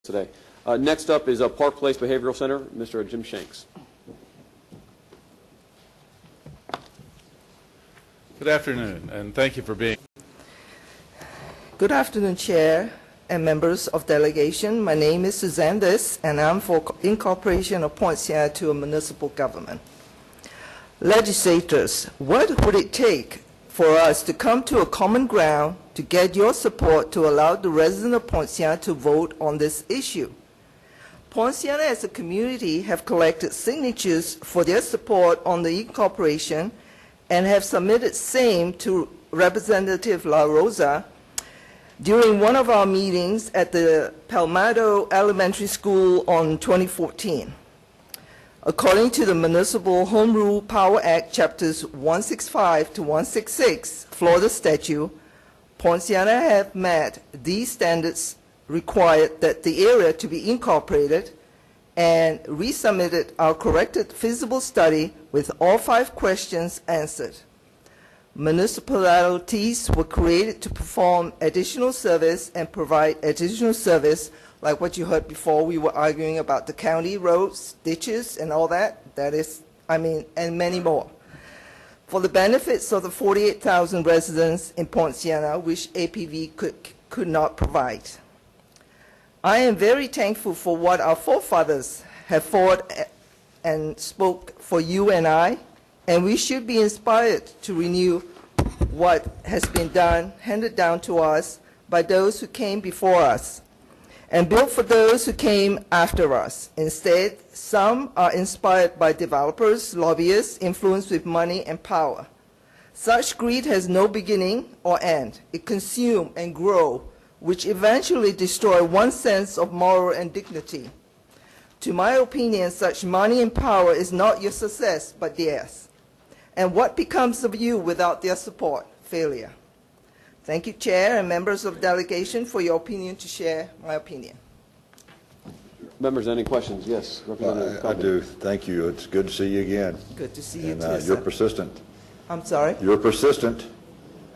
today. Next up is Park Place Behavioral Center, Mr. Jim Shanks. Good afternoon, and thank you for being here. Good afternoon, Chair and members of delegation. My name is Suzan, and I'm for incorporation of Poinciana to a municipal government. Legislators, what would it take for us to come to a common ground to get your support to allow the residents of Poinciana to vote on this issue? Poinciana as a community have collected signatures for their support on the incorporation and have submitted same to Representative La Rosa during one of our meetings at the Palmetto Elementary School on 2014. According to the Municipal Home Rule Power Act, Chapters 165 to 166, Florida statute, Poinciana have met these standards required that the area to be incorporated and resubmitted our corrected feasible study with all 5 questions answered. Municipalities were created to perform additional service and provide additional service, like what you heard before. We were arguing about the county roads, ditches, and all that. That is, and many more. For the benefits of the 48,000 residents in Poinciana, which APV could not provide. I am very thankful for what our forefathers have fought and spoke for you and I, and we should be inspired to renew what has been done, handed down to us by those who came before us, and built for those who came after us. Instead, some are inspired by developers, lobbyists, influenced with money and power. Such greed has no beginning or end. It consumes and grows, which eventually destroy one's sense of moral and dignity. To my opinion, such money and power is not your success, but theirs. And what becomes of you without their support? Failure. Thank you, Chair and members of the delegation, for your opinion to share my opinion. Members, any questions? Yes, Representative I do. Thank you. It's good to see you again. Good to see you and, too, you're persistent. I'm sorry? You're persistent.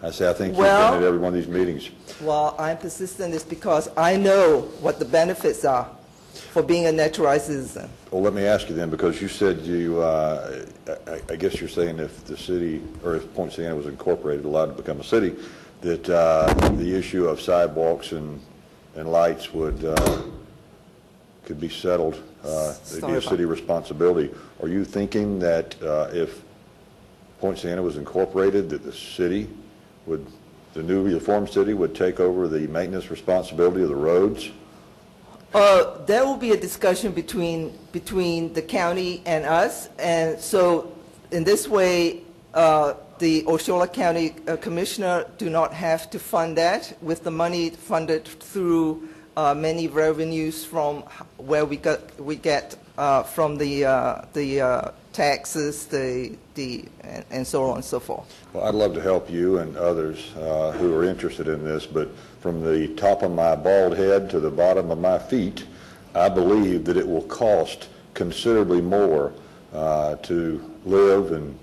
I think you've been at every one of these meetings. Well, I'm persistent is because I know what the benefits are for being a naturalized citizen. Well, let me ask you then, because you said you, I guess you're saying if the city, or if Poinciana was incorporated, allowed to become a city, that the issue of sidewalks and lights would could be settled. It'd be a city responsibility. Are you thinking that if Poinciana was incorporated, that the city would, the newly formed city would take over the maintenance responsibility of the roads? There will be a discussion between the county and us, and so in this way, the Osceola County Commissioner do not have to fund that with the money funded through many revenues from where we get from the taxes, and so on and so forth. Well, I'd love to help you and others who are interested in this, but from the top of my bald head to the bottom of my feet, I believe that it will cost considerably more to live in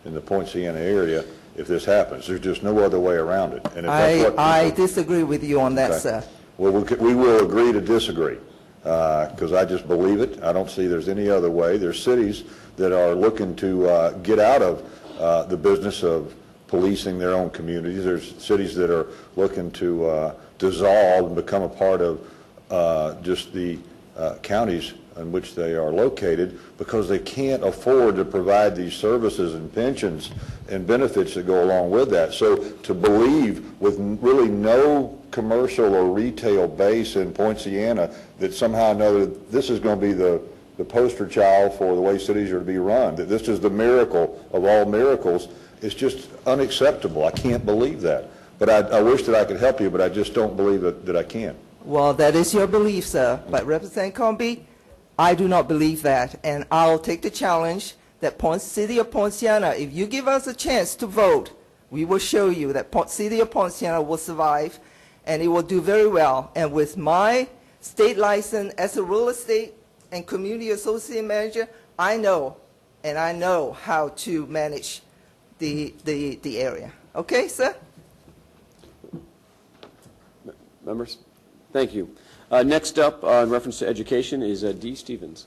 the Poinciana area if this happens. There's just no other way around it. And if I disagree with you on that, sir. Well, we will agree to disagree because I just believe it. I don't see there's any other way. There's cities that are looking to get out of the business of policing their own communities. There's cities that are looking to dissolve and become a part of just the counties in which they are located because they can't afford to provide these services and pensions and benefits that go along with that. So to believe with really no commercial or retail base in Poinciana that somehow or another this is going to be the poster child for the way cities are to be run, that this is the miracle of all miracles, is just unacceptable. I can't believe that. But I wish that I could help you, but I just don't believe that I can. Well, that is your belief, sir. But Representative Comby, I do not believe that, and I'll take the challenge that City of Poinciana, if you give us a chance to vote, we will show you that City of Poinciana will survive, and it will do very well. And with my state license as a real estate and community associate manager, I know how to manage the area. Okay, sir? Members, thank you. Next up, in reference to education, is Dee Stevens.